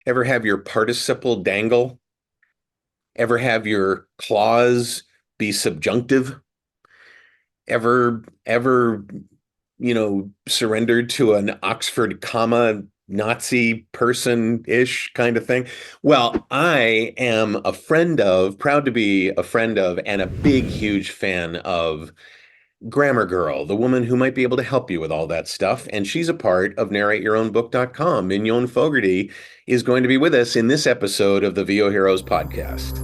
Ever have your participle dangle? Ever have your clause be subjunctive? Ever surrendered to an Oxford comma Nazi person-ish kind of thing? Well, I am a friend of, proud to be a friend of, and a big, huge fan of Grammar Girl, the woman who might be able to help you with all that stuff. And she's a part of narrateyourownbook.com. Mignon Fogarty is going to be with us in this episode of the VOHeroes podcast.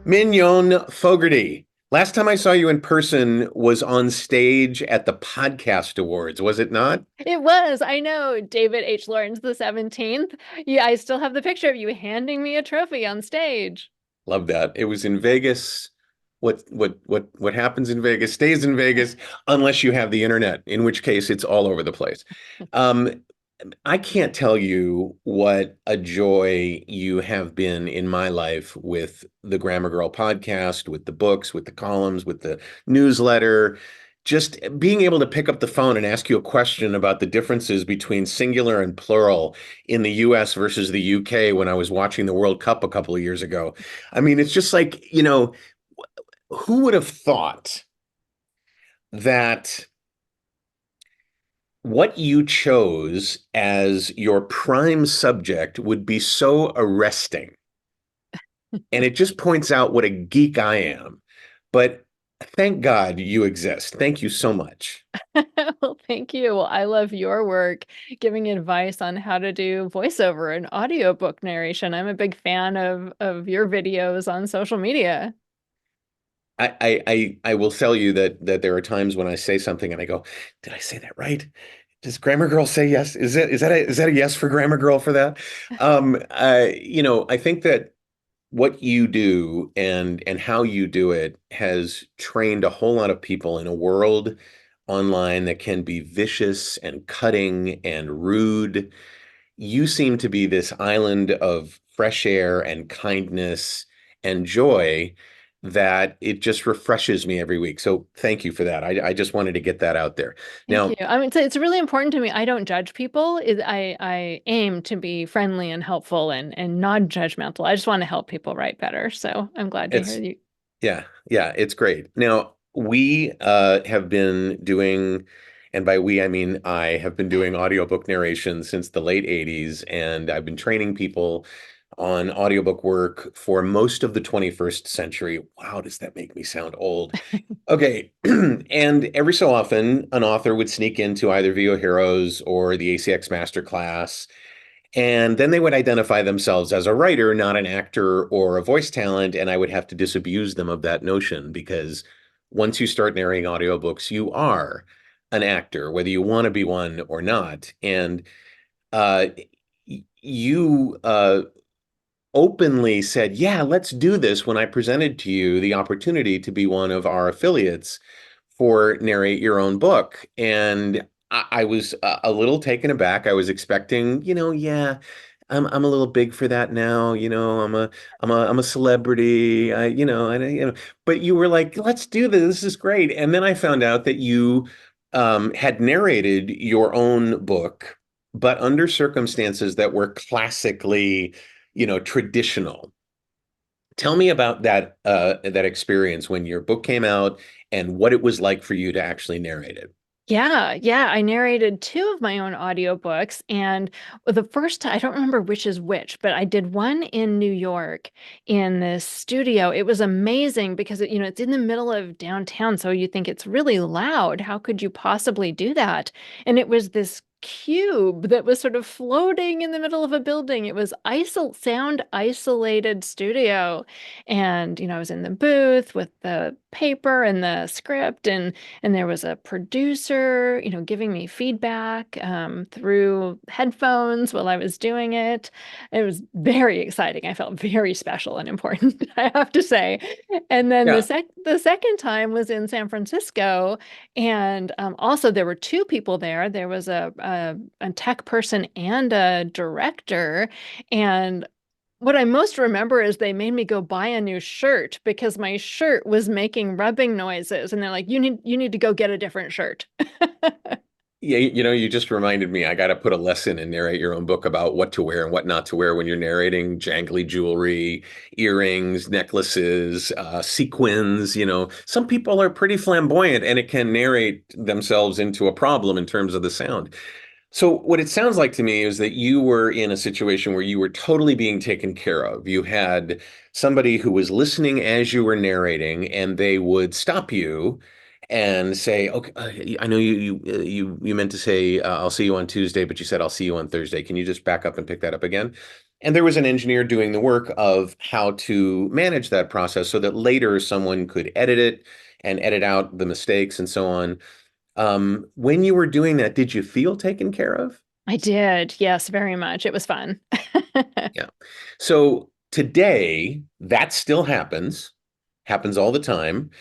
Mignon Fogarty. Last time I saw you in person was on stage at the Podcast Awards, was it not? It was, I know, David H. Lawrence the 17th. Yeah, I still have the picture of you handing me a trophy on stage. Love that. It was in Vegas. What happens in Vegas stays in Vegas unless you have the internet, in which case it's all over the place. Um, I can't tell you what a joy you have been in my life with the Grammar Girl podcast, with the books, with the columns, with the newsletter. Just being able to pick up the phone and ask you a question about the differences between singular and plural in the US versus the UK when I was watching the World Cup a couple of years ago. I mean, it's just like, who would have thought that what you chose as your prime subject would be so arresting? And it just points out what a geek I am. But thank God you exist. Thank you so much. Well, thank you. Well, I love your work giving advice on how to do voiceover and audiobook narration. I'm a big fan of your videos on social media. I will tell you that there are times when I say something and I go, did I say that right? Does Grammar Girl say yes? Is that a yes for Grammar Girl for that? I think that what you do and how you do it has trained a whole lot of people in a world online that can be vicious and cutting and rude. You seem to be this island of fresh air and kindness and joy that it just refreshes me every week. So thank you for that. I just wanted to get that out there. Thank you. Now, I mean, it's really important to me. I don't judge people. I aim to be friendly and helpful and non-judgmental. I just want to help people write better. So I'm glad to hear it's you. yeah, it's great. Now, we have been doing, and by we, I mean I have been doing audiobook narration since the late 80s, and I've been training people on audiobook work for most of the 21st century. Wow, does that make me sound old? Okay. And every so often, an author would sneak into either VO Heroes or the ACX Masterclass, and then they would identify themselves as a writer, not an actor or a voice talent. And I would have to disabuse them of that notion because once you start narrating audiobooks, you are an actor, whether you want to be one or not. And uh, you openly said, yeah, let's do this when I presented to you the opportunity to be one of our affiliates for Narrate Your Own Book. And I was a little taken aback. I was expecting, yeah, I'm a little big for that now. I'm a celebrity. But you were like, let's do this. This is great. And then I found out that you had narrated your own book, but under circumstances that were classically, traditional. Tell me about that experience when your book came out and what it was like for you to actually narrate it. Yeah. I narrated two of my own audiobooks. And the first, I don't remember which is which, but I did one in New York in this studio. It was amazing because it's in the middle of downtown. So you think it's really loud. How could you possibly do that? And it was this cube that was sort of floating in the middle of a building. It was sound isolated studio. And, I was in the booth with the paper and the script and there was a producer, giving me feedback through headphones while I was doing it. It was very exciting. I felt very special and important, I have to say. And then Yeah. the second time was in San Francisco, and also there were two people there. There was a tech person and a director, and what I most remember is they made me go buy a new shirt because my shirt was making rubbing noises, and they're like, you need to go get a different shirt." Yeah, you just reminded me. I got to put a lesson and narrate your own book about what to wear and what not to wear when you're narrating jangly jewelry, earrings, necklaces, sequins. Some people are pretty flamboyant and it can narrate themselves into a problem in terms of the sound. So what it sounds like to me is that you were in a situation where you were totally being taken care of. You had somebody who was listening as you were narrating, and they would stop you and say, "Okay, I know you meant to say I'll see you on Tuesday, but you said I'll see you on Thursday. Can you just back up and pick that up again?" And there was an engineer doing the work of how to manage that process so that later someone could edit it and edit out the mistakes and so on. When you were doing that, did you feel taken care of? I did. Yes, very much. It was fun. Yeah. So today, that still happens all the time.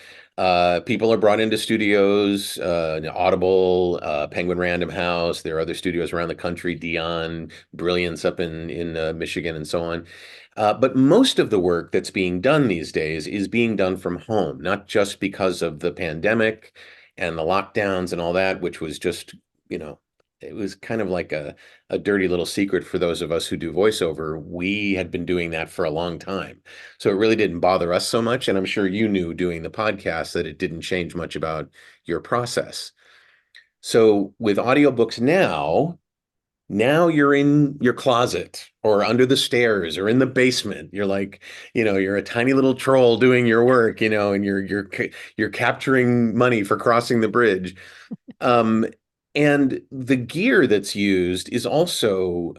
People are brought into studios, Audible, Penguin Random House. There are other studios around the country, Dion, Brilliance up in Michigan, and so on. But most of the work that's being done these days is being done from home, not just because of the pandemic and the lockdowns and all that, which was just, you know, it was kind of like a dirty little secret for those of us who do voiceover. We had been doing that for a long time. So it really didn't bother us so much. And I'm sure you knew doing the podcast that it didn't change much about your process. So with audiobooks now you're in your closet or under the stairs or in the basement. You're like, you're a tiny little troll doing your work, and you're capturing money for crossing the bridge. Um, and the gear that's used is also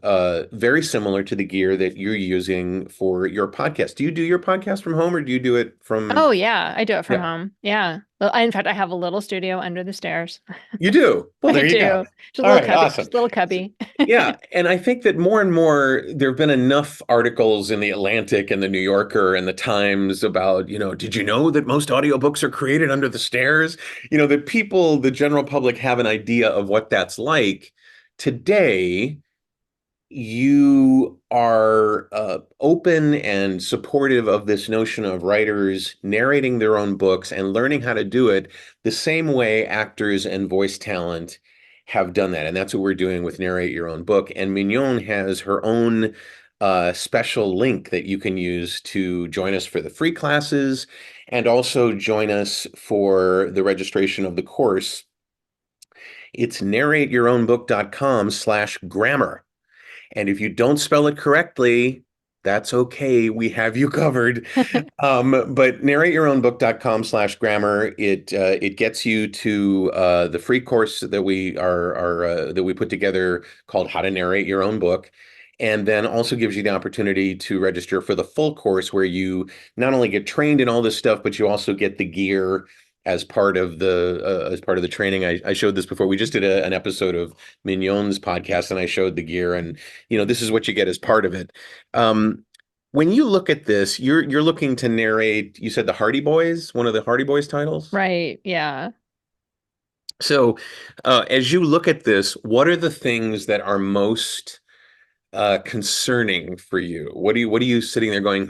very similar to the gear that you're using for your podcast. Do you do your podcast from home or do you do it from? Oh yeah, I do it from Yeah, home. Yeah. Well, in fact, I have a little studio under the stairs. you do. Well, I there you go. do. Just a All little right, cubby, awesome. just a little So, cubby. yeah, and I think that more and more there have been enough articles in the Atlantic and the New Yorker and the Times about, did you know that most audiobooks are created under the stairs? That people, the general public, have an idea of what that's like. Today, you are open and supportive of this notion of writers narrating their own books and learning how to do it the same way actors and voice talent have done that. And that's what we're doing with Narrate Your Own Book. And Mignon has her own special link that you can use to join us for the free classes and also join us for the registration of the course. It's narrateyourownbook.com/grammar. And if you don't spell it correctly, that's okay. We have you covered. But narrateyourownbook.com/grammar, it gets you to the free course that we put together called How to Narrate Your Own Book. And then also gives you the opportunity to register for the full course where you not only get trained in all this stuff, but you also get the gear as part of the training. I showed this before. We just did an episode of Mignon's podcast, and I showed the gear, and this is what you get as part of it. Um, when you look at this, you're looking to narrate. You said the Hardy Boys, one of the Hardy Boys titles. Right. Yeah. So, as you look at this, what are the things that are most concerning for you? What are you sitting there going,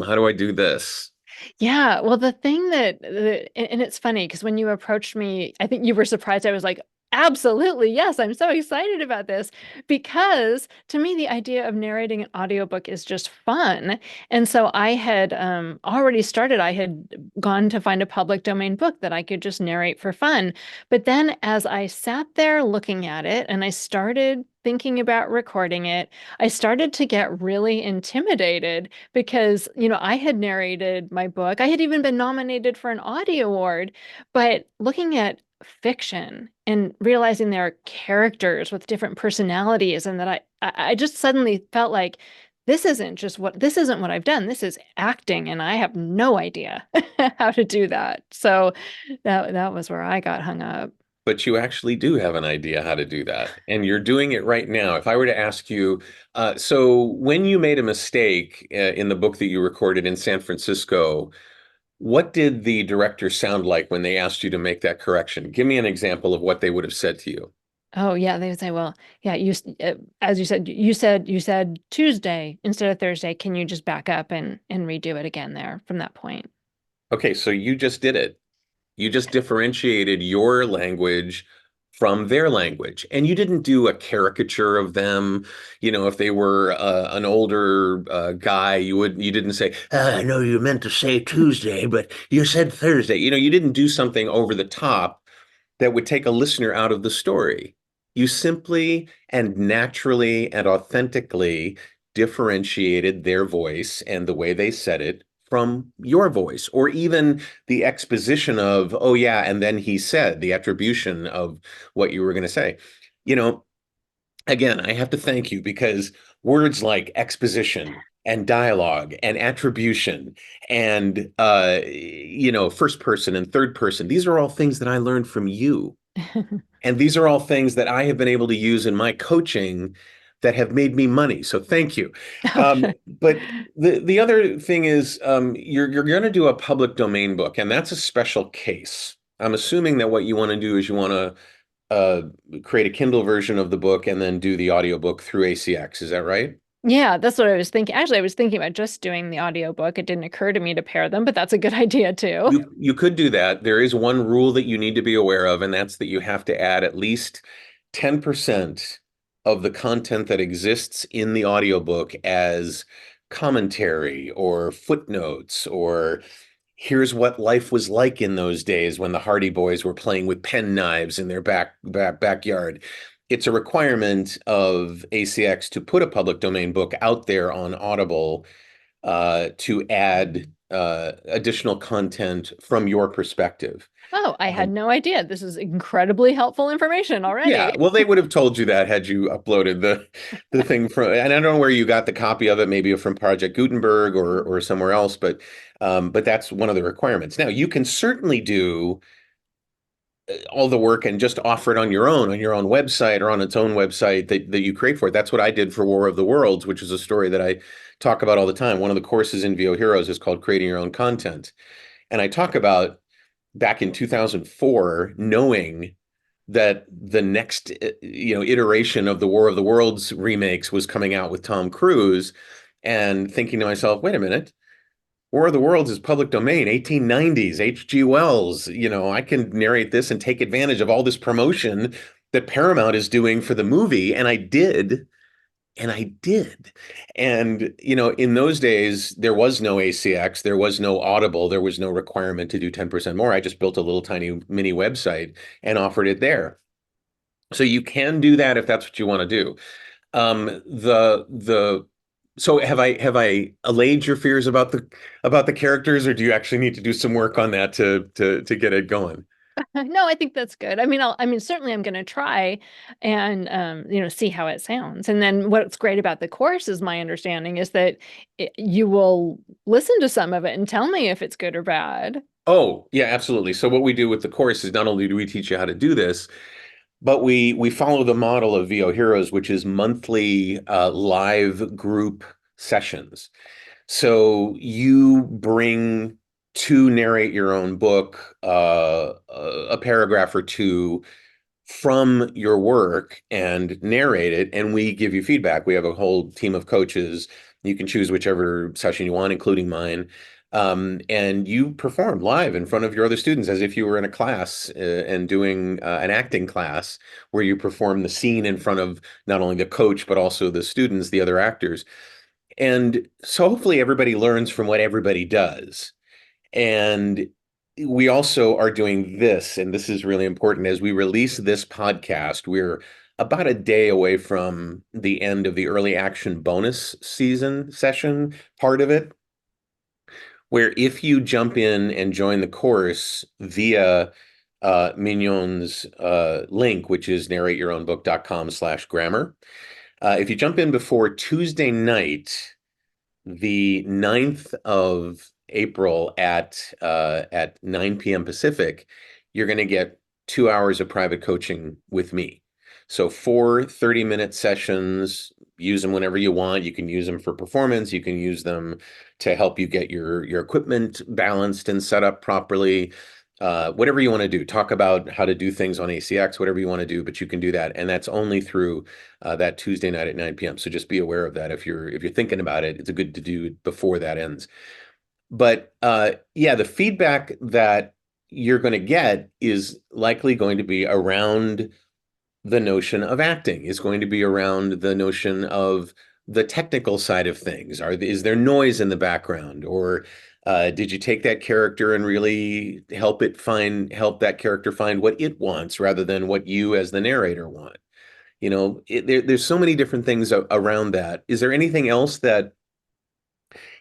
how do I do this? Yeah, well, the thing and it's funny because when you approached me, I think you were surprised. I was like, absolutely, yes, I'm so excited about this because to me, the idea of narrating an audiobook is just fun. And so I had already started, I had gone to find a public domain book that I could just narrate for fun. But then as I sat there looking at it and I started thinking about recording it, I started to get really intimidated because, I had narrated my book. I had even been nominated for an Audie Award, but looking at fiction and realizing there are characters with different personalities and that I just suddenly felt like this isn't what I've done. This is acting and I have no idea how to do that. So that was where I got hung up. But you actually do have an idea how to do that, and you're doing it right now. If I were to ask you, so when you made a mistake in the book that you recorded in San Francisco, what did the director sound like when they asked you to make that correction? Give me an example of what they would have said to you. Oh yeah, they would say, well, yeah, as you said Tuesday instead of Thursday. Can you just back up and redo it again there from that point? Okay, so you just did it. You just differentiated your language from their language. And you didn't do a caricature of them. If they were an older guy, you didn't say, I know you meant to say Tuesday, but you said Thursday. You didn't do something over the top that would take a listener out of the story. You simply and naturally and authentically differentiated their voice and the way they said it from your voice, or even the exposition of, oh, yeah, and then he said, the attribution of what you were going to say. You know, Again, I have to thank you because words like exposition and dialogue and attribution and first person and third person, these are all things that I learned from you. And these are all things that I have been able to use in my coaching that have made me money. So thank you. Okay. But the other thing is you're going to do a public domain book, and that's a special case. I'm assuming that what you want to do is you want to uh, create a Kindle version of the book and then do the audiobook through ACX. Is that right? Yeah, that's what I was thinking. Actually, I was thinking about just doing the audiobook. It didn't occur to me to pair them, but that's a good idea too. You could do that. There is one rule that you need to be aware of, and that's that you have to add at least 10% of the content that exists in the audiobook as commentary or footnotes or here's what life was like in those days when the Hardy Boys were playing with pen knives in their backyard. It's a requirement of ACX to put a public domain book out there on Audible to add additional content from your perspective. Oh, I had Um, no idea. This is incredibly helpful information yeah, already. well, they would have told you that had you uploaded the thing from, and I don't know where you got the copy of it, maybe from Project Gutenberg or somewhere else, but that's one of the requirements. Now, you can certainly do all the work and just offer it on your own website or on its own website that you create for it. That's what I did for War of the Worlds, which is a story that I talk about all the time. One of the courses in VOHeroes is called Creating Your Own Content. And I talk about back in 2004, knowing that the next iteration of the War of the Worlds remakes was coming out with Tom Cruise, and thinking to myself, wait a minute, War of the Worlds is public domain, 1890s, H.G. Wells. I can narrate this and take advantage of all this promotion that Paramount is doing for the movie. And I did. And I did. And, in those days, there was no ACX, there was no Audible, there was no requirement to do 10% more. I just built a little tiny mini website and offered it there. So you can do that if that's what you want to do. The So have I allayed your fears about the characters, or do you actually need to do some work on that to get it going? No, I think that's good. I mean, certainly I'm going to try and, see how it sounds. And then what's great about the course is my understanding is that you will listen to some of it and tell me if it's good or bad. Oh, yeah, absolutely. So what we do with the course is not only do we teach you how to do this, but we follow the model of VO Heroes, which is monthly live group sessions. So you bring to narrate your own book a paragraph or two from your work and narrate it, and we give you feedback. We have a whole team of coaches. You can choose whichever session you want, including mine. And you perform live in front of your other students as if you were in a class and doing an acting class where you perform the scene in front of not only the coach, but also the students, the other actors. And so hopefully everybody learns from what everybody does. And we also are doing this, and this is really important. As we release this podcast, we're about a day away from the end of the early action bonus season session part of it, where if you jump in and join the course via Mignon's link, which is narrateyourownbook.com/grammar, if you jump in before Tuesday night, the 9th of April at 9 p.m. Pacific, you're going to get 2 hours of private coaching with me. So 4 30-minute sessions, use them whenever you want. You can use them for performance. You can use them to help you get your equipment balanced and set up properly. Whatever you want to do, talk about how to do things on ACX, whatever you want to do, but you can do that. And that's only through that Tuesday night at 9 p.m. So just be aware of that. If you're thinking about it, it's good to do before that ends. But yeah, the feedback that you're going to get is likely going to be around the notion of acting, is going to be around the notion of the technical side of things. Is there noise in the background, or did you take that character and really help that character find what it wants rather than what you as the narrator want? There's so many different things around that. Is there anything else that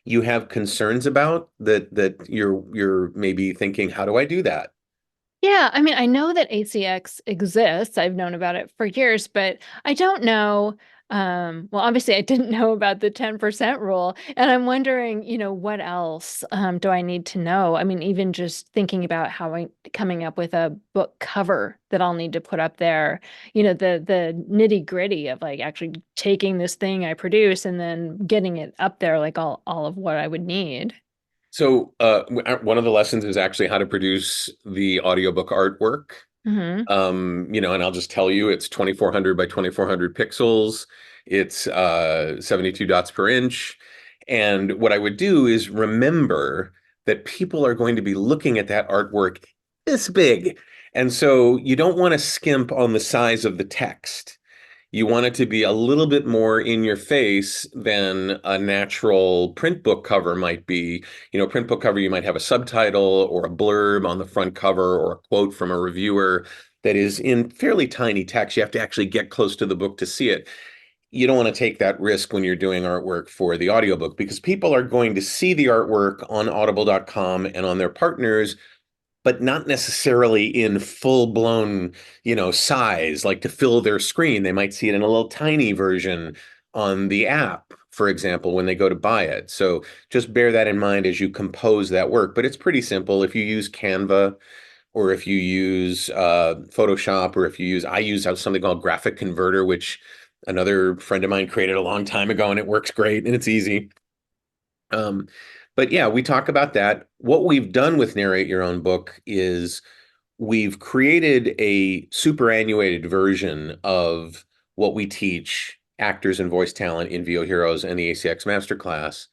you have concerns about that you're maybe thinking, how do I do that? Yeah, I mean, I know that ACX exists. I've known about it for years, but I don't know. Well, obviously, I didn't know about the 10% rule. And I'm wondering, what else do I need to know? I mean, even just thinking about how I coming up with a book cover that I'll need to put up there, the nitty-gritty of like actually taking this thing I produce and then getting it up there, like all of what I would need. So, one of the lessons is actually how to produce the audiobook artwork. Hmm. And I'll just tell you, it's 2400 by 2400 pixels. It's 72 dots per inch. And what I would do is remember that people are going to be looking at that artwork this big. And so you don't want to skimp on the size of the text. You want it to be a little bit more in your face than a natural print book cover might be. Print book cover, you might have a subtitle or a blurb on the front cover or a quote from a reviewer that is in fairly tiny text. You have to actually get close to the book to see it. You don't want to take that risk when you're doing artwork for the audiobook, because people are going to see the artwork on audible.com and on their partners, but not necessarily in full blown, size, like to fill their screen. They might see it in a little tiny version on the app, for example, when they go to buy it. So just bear that in mind as you compose that work. But it's pretty simple. If you use Canva, or if you use Photoshop, or I use something called Graphic Converter, which another friend of mine created a long time ago, and it works great and it's easy. Um, but yeah, we talk about that. What we've done with Narrate Your Own Book is we've created a superannuated version of what we teach actors and voice talent in VOHeroes and the ACX Masterclass.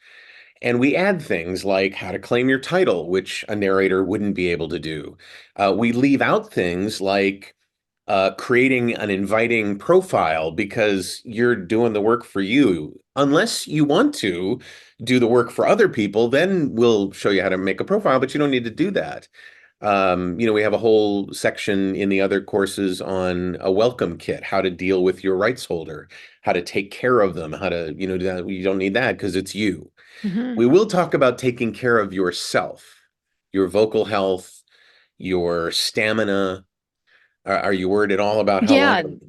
And we add things like how to claim your title, which a narrator wouldn't be able to do. We leave out things like creating an inviting profile, because you're doing the work for you. Unless you want to do the work for other people, then we'll show you how to make a profile, but you don't need to do that. We have a whole section in the other courses on a welcome kit, how to deal with your rights holder, how to take care of them, how to, do that. You don't need that because it's you. Hmm. We will talk about taking care of yourself, your vocal health, your stamina. Are you worried at all about how long?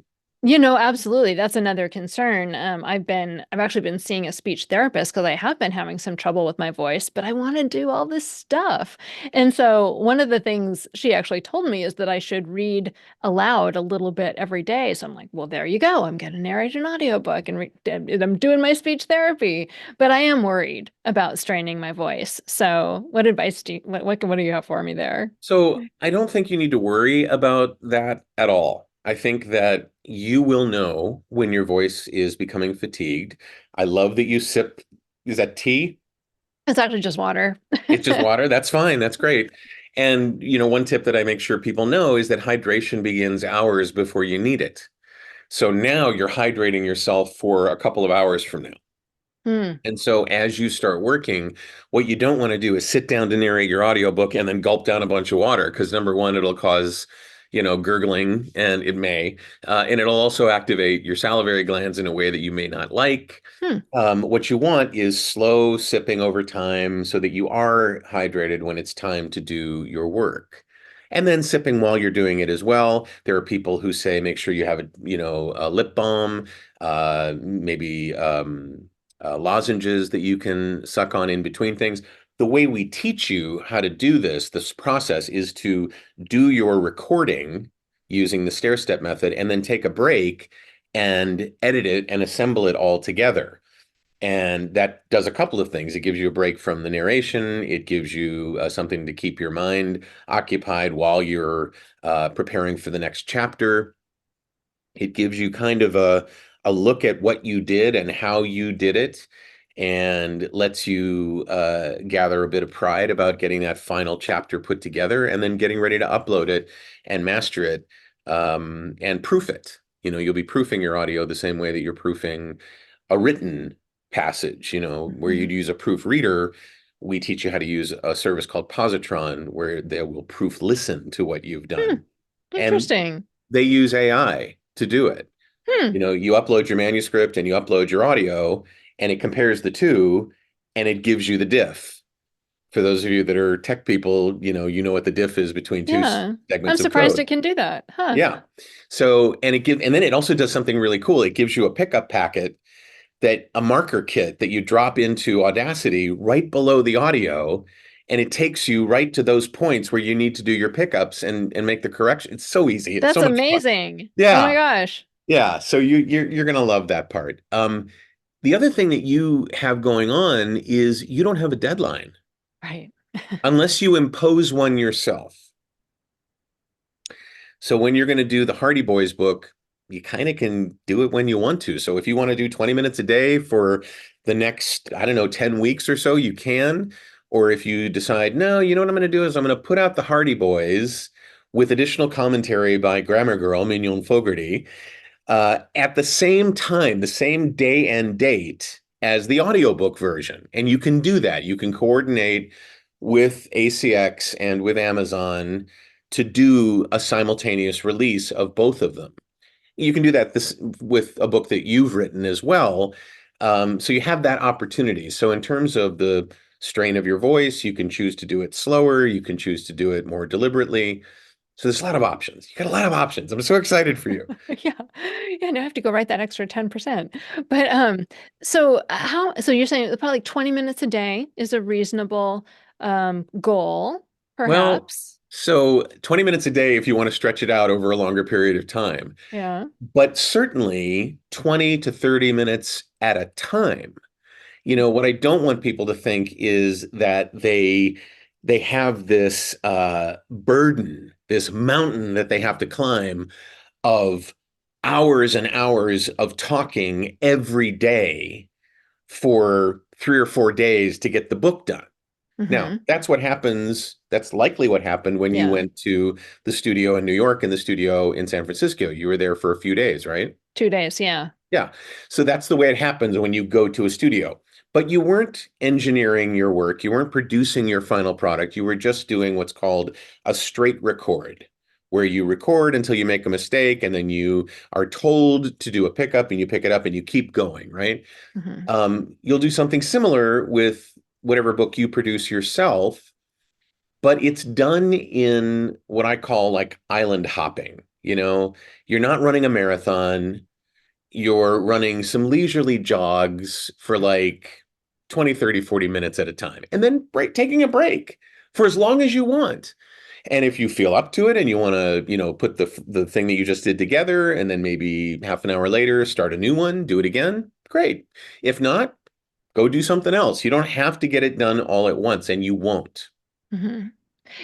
Yeah, absolutely. That's another concern. I've actually been seeing a speech therapist because I have been having some trouble with my voice, but I want to do all this stuff. And so one of the things she actually told me is that I should read aloud a little bit every day. So I'm like, well, there you go. I'm going to narrate an audiobook and I'm doing my speech therapy, but I am worried about straining my voice. So what advice what do you have for me there? So I don't think you need to worry about that at all. I think that you will know when your voice is becoming fatigued. I love that you sip. Is that tea? It's actually just water. It's just water. That's fine. That's great. And one tip that I make sure people know is that hydration begins hours before you need it. So now you're hydrating yourself for a couple of hours from now. Hmm. And so as you start working, what you don't want to do is sit down to narrate your audiobook and then gulp down a bunch of water, because number one, it'll cause, gurgling, and it may, and it'll also activate your salivary glands in a way that you may not like. Hmm. What you want is slow sipping over time so that you are hydrated when it's time to do your work. And then sipping while you're doing it as well. There are people who say make sure you have a lip balm, maybe lozenges that you can suck on in between things. The way we teach you how to do this process, is to do your recording using the stair step method and then take a break and edit it and assemble it all together. And that does a couple of things. It gives you a break from the narration. It gives you something to keep your mind occupied while you're preparing for the next chapter. It gives you kind of a look at what you did and how you did it, and lets you gather a bit of pride about getting that final chapter put together and then getting ready to upload it and master it, and proof it. You'll be proofing your audio the same way that you're proofing a written passage, where Hmm. you'd use a proofreader. We teach you how to use a service called Positron, where they will proof listen to what you've Hmm. done. And Interesting. they use AI to do it. Hmm. You upload your manuscript and you upload your audio, and it compares the two, and it gives you the diff. For those of you that are tech people, you know what the diff is between two Yeah. I'm segments of surprised it code. can do that. Huh. Yeah. So, and then it also does something really cool. It gives you a pickup packet, that a marker kit that you drop into Audacity right below the audio, and it takes you right to those points where you need to do your pickups and make the correction. It's so easy. It's That's so much fun. amazing. Oh my Yeah. gosh. Yeah. So you're gonna love that part. The other thing that you have going on is you don't have a deadline Right. unless you impose one yourself. So when you're going to do the Hardy Boys book, you kind of can do it when you want to. So if you want to do 20 minutes a day for the next, I don't know, 10 weeks or so, you can. Or if you decide, no, you know what I'm going to do is I'm going to put out the Hardy Boys with additional commentary by Grammar Girl, Mignon Fogarty, at the same time, the same day and date as the audiobook version. And you can do that. You can coordinate with ACX and with Amazon to do a simultaneous release of both of them. You can do that with a book that you've written as well. So you have that opportunity. So in terms of the strain of your voice, you can choose to do it slower, you can choose to do it more deliberately. So there's a lot of options. You got a lot of options. I'm so excited for you. Yeah. Yeah, no, I have to go write that extra 10%. But so you're saying probably like 20 minutes a day is a reasonable goal, Well, perhaps. so 20 minutes a day if you want to stretch it out over a longer period of time, Yeah. but certainly 20 to 30 minutes at a time. What I don't want people to think is that they have this burden, this mountain that they have to climb of hours and hours of talking every day for 3 or 4 days to get the book done. Now, Hmm. that's what happens. That's likely what happened when you Yeah. went to the studio in New York and the studio in San Francisco. You were there for a few days, right? 2 days. Yeah. Yeah. So that's the way it happens when you go to a studio. But you weren't engineering your work. You weren't producing your final product. You were just doing what's called a straight record, where you record until you make a mistake and then you are told to do a pickup and you pick it up and you keep going, right? Hmm. You'll do something similar with whatever book you produce yourself, but it's done in what I call like island hopping. You're not running a marathon, you're running some leisurely jogs for like 20, 30, 40 minutes at a time, and then taking a break for as long as you want. And if you feel up to it and you want to, put the thing that you just did together and then maybe half an hour later start a new one, do it again, great. If not, go do something else. You don't have to get it done all at once, and you won't. Hmm.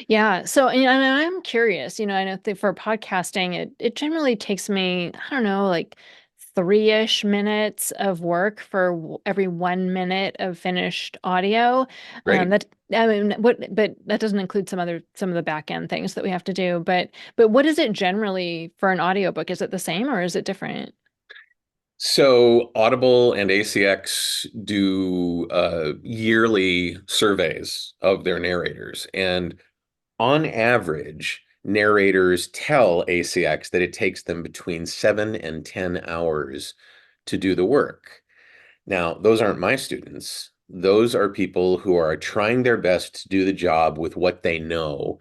Yeah. So, and I'm curious, I know that for podcasting, it generally takes me, I don't know, like 3-ish minutes of work for every 1 minute of finished audio. Great. That I mean, but that doesn't include some of the back end things that we have to do. But what is it generally for an audiobook? Is it the same or is it different? So Audible and ACX do yearly surveys of their narrators. And on average, narrators tell ACX that it takes them between 7 and 10 hours to do the work. Now, those aren't my students. Those are people who are trying their best to do the job with what they know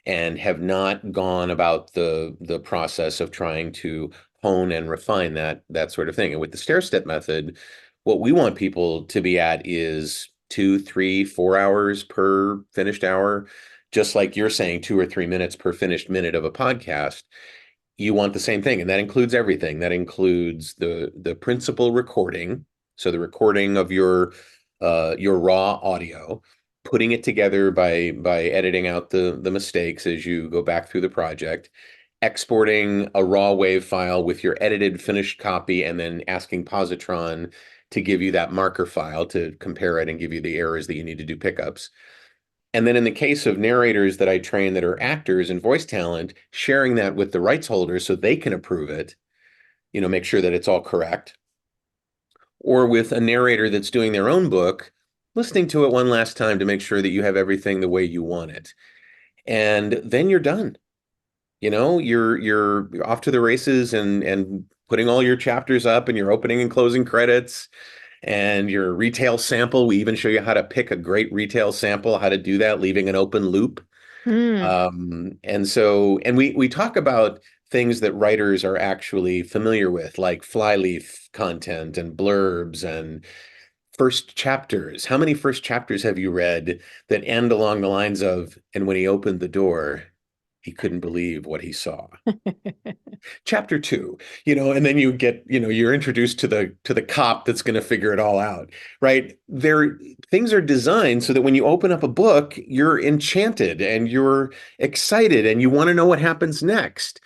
and have not gone about the process of trying to hone and refine that sort of thing. And with the stair step method, what we want people to be at is 2, 3, 4 hours per finished hour, just like you're saying, 2 or 3 minutes per finished minute of a podcast. You want the same thing, and that includes everything. That includes the principal recording, so the recording of your raw audio, putting it together by editing out the mistakes as you go back through the project, exporting a raw wave file with your edited finished copy, and then asking Positron to give you that marker file to compare it and give you the errors that you need to do pickups. And then in the case of narrators that I train that are actors and voice talent, sharing that with the rights holders so they can approve it. make sure that it's all correct, or with a narrator that's doing their own book, listening to it one last time to make sure that you have everything the way you want it. And then you're done. You're off to the races and putting all your chapters up and your opening and closing credits and your retail sample. We even show you how to pick a great retail sample, how to do that, leaving an open loop. Hmm. And we talk about things that writers are actually familiar with, like flyleaf content and blurbs and first chapters. How many first chapters have you read that end along the lines of, and when he opened the door, he couldn't believe what he saw? Chapter two, and then you get, you're introduced to the cop that's going to figure it all out, right? Things are designed so that when you open up a book, you're enchanted and you're excited and you want to know what happens next.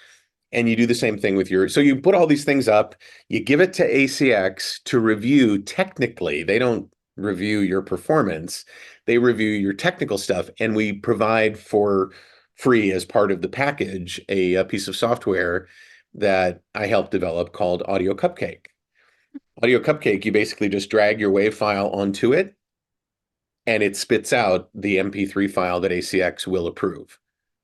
And you do the same thing with so you put all these things up, you give it to ACX to review technically. They don't review your performance, they review your technical stuff. And we provide for free as part of the package a piece of software that I helped develop called Audio Cupcake. Audio Cupcake, you basically just drag your WAV file onto it and it spits out the MP3 file that ACX will approve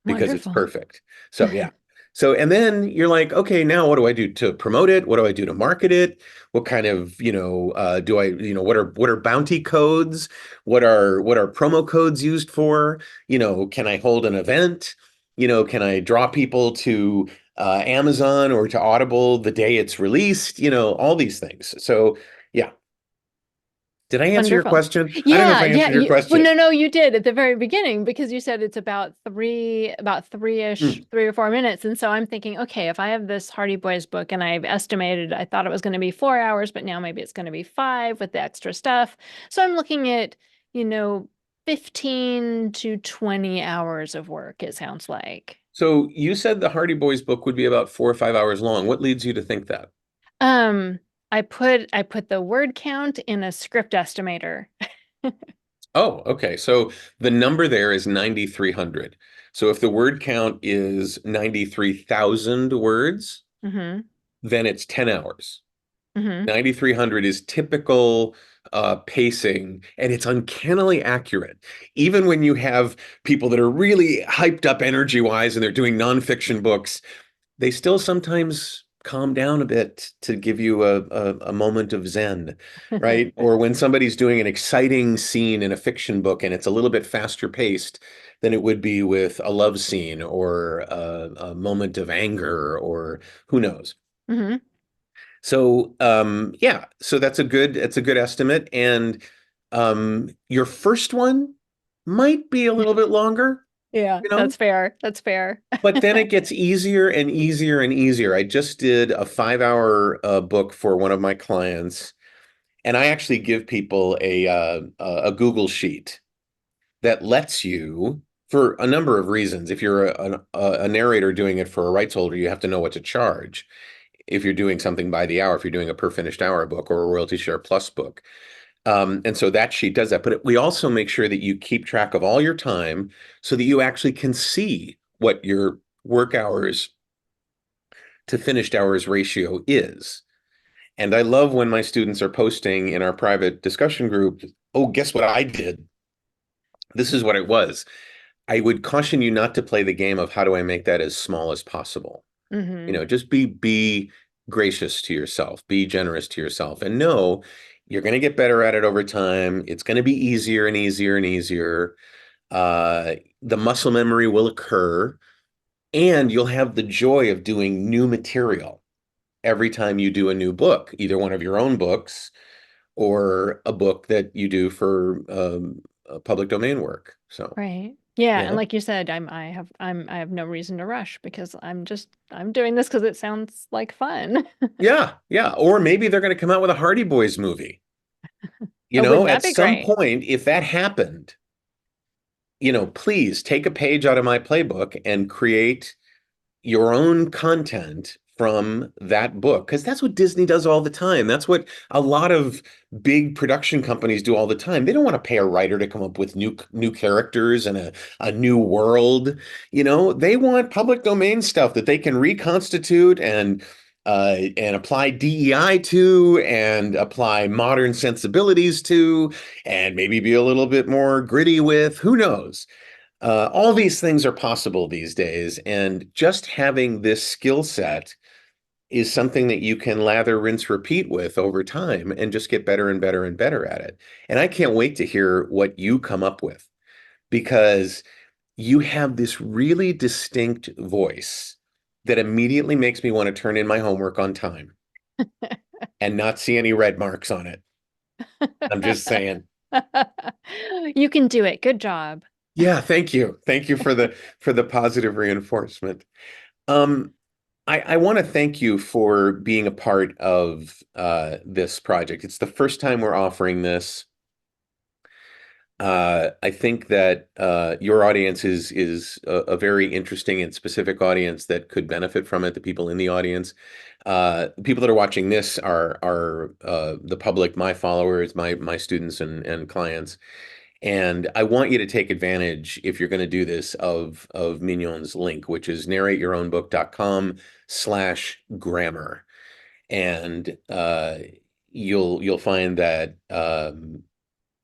because it's Wonderful. perfect. So yeah. So, and then you're like, okay, now what do I do to promote it? What do I do to market it? What kind of, do I, what are bounty codes? What are promo codes used for? Can I hold an event? Can I draw people to Amazon or to Audible the day it's released? All these things. So yeah. Did I answer your Wonderful. question? I don't know if Yeah, I yeah. answered your Well, question. no, no, you did at the very beginning because you said it's about three-ish, Mm. 3 or 4 minutes. And so I'm thinking, okay, if I have this Hardy Boys book and I've estimated, I thought it was going to be 4 hours, but now maybe it's going to be 5 with the extra stuff. So I'm looking at, you know, 15 to 20 hours of work, it sounds like. So you said the Hardy Boys book would be about 4 or 5 hours long. What leads you to think that? Um, I put the word count in a script estimator. Oh, okay. So the number there is 9,300. So if the word count is 93,000 words, Mm-hmm. then it's 10 hours. Mm-hmm. 9,300 is typical pacing, and it's uncannily accurate. Even when you have people that are really hyped up energy-wise and they're doing nonfiction books, they still sometimes calm down a bit to give you a moment of zen, right? Or when somebody's doing an exciting scene in a fiction book and it's a little bit faster paced than it would be with a love scene or a moment of anger or who knows. Mm-hmm. So yeah, so that's a good estimate. And your first one might be a little bit longer, Yeah, you know? that's fair. That's fair. But then it gets easier and easier and easier. I just did a 5 hour book for one of my clients, and I actually give people a Google sheet that lets you, for a number of reasons. If you're a narrator doing it for a rights holder, you have to know what to charge. If you're doing something by the hour, if you're doing a per finished hour book or a royalty share plus book. And so that sheet does that. But we also make sure that you keep track of all your time so that you actually can see what your work hours to finished hours ratio is. And I love when my students are posting in our private discussion group, oh, guess what I did? This is what it was. I would caution you not to play the game of how do I make that as small as possible. Mm-hmm. Just be gracious to yourself, be generous to yourself, and know you're going to get better at it over time. It's going to be easier and easier and easier. The muscle memory will occur, and you'll have the joy of doing new material every time you do a new book, either one of your own books or a book that you do for public domain work. So, Right. Yeah, and yeah. like you said, I have no reason to rush because I'm doing this because it sounds like fun. Yeah, yeah. Or maybe they're going to come out with a Hardy Boys movie. Oh, wouldn't that At be some great? point, if that happened, please take a page out of my playbook and create your own content from that book, because that's what Disney does all the time. That's what a lot of big production companies do all the time. They don't want to pay a writer to come up with new characters and a new world. They want public domain stuff that they can reconstitute and and apply DEI to, and apply modern sensibilities to, and maybe be a little bit more gritty with, who knows? All these things are possible these days, and just having this skill set is something that you can lather, rinse, repeat with over time and just get better and better and better at it. And I can't wait to hear what you come up with because you have this really distinct voice that immediately makes me want to turn in my homework on time and not see any red marks on it. I'm just saying. You can do it. Good job. Yeah, thank you. Thank you for the positive reinforcement. Um, I want to thank you for being a part of this project. It's the first time we're offering this. I think that your audience is a very interesting and specific audience that could benefit from it. The people in the audience, people that are watching this are the public, my followers, my students and clients. And I want you to take advantage, if you're going to do this, of Mignon's link, which is narrateyourownbook.com/grammar. And you'll find that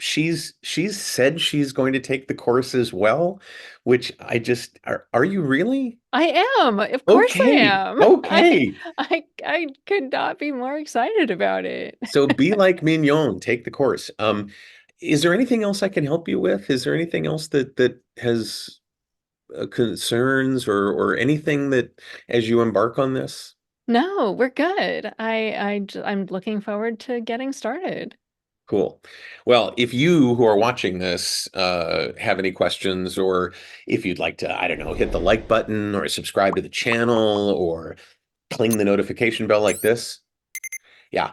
she's said she's going to take the course as well, which are you really? I am. Of course I Okay, am. okay. I could not be more excited about it. So be like Mignon, take the course. Is there anything else I can help you with? Is there anything else that has concerns or anything that as you embark on this? No, we're good. I'm looking forward to getting started. Cool. Well, if you who are watching this have any questions, or if you'd like to, I don't know, hit the like button or subscribe to the channel or cling the notification bell like this, yeah,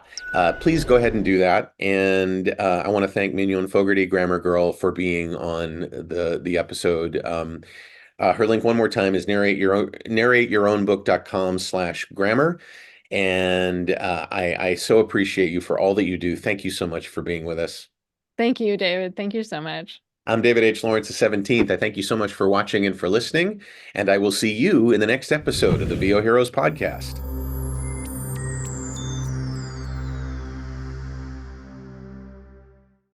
please go ahead and do that. And I want to thank Mignon Fogarty, Grammar Girl, for being on the episode. Her link one more time is narrateyourownbook.com/grammar. And I so appreciate you for all that you do. Thank you so much for being with us. Thank you, David. Thank you so much. I'm David H. Lawrence, the 17th. I thank you so much for watching and for listening, and I will see you in the next episode of the VOHeroes podcast.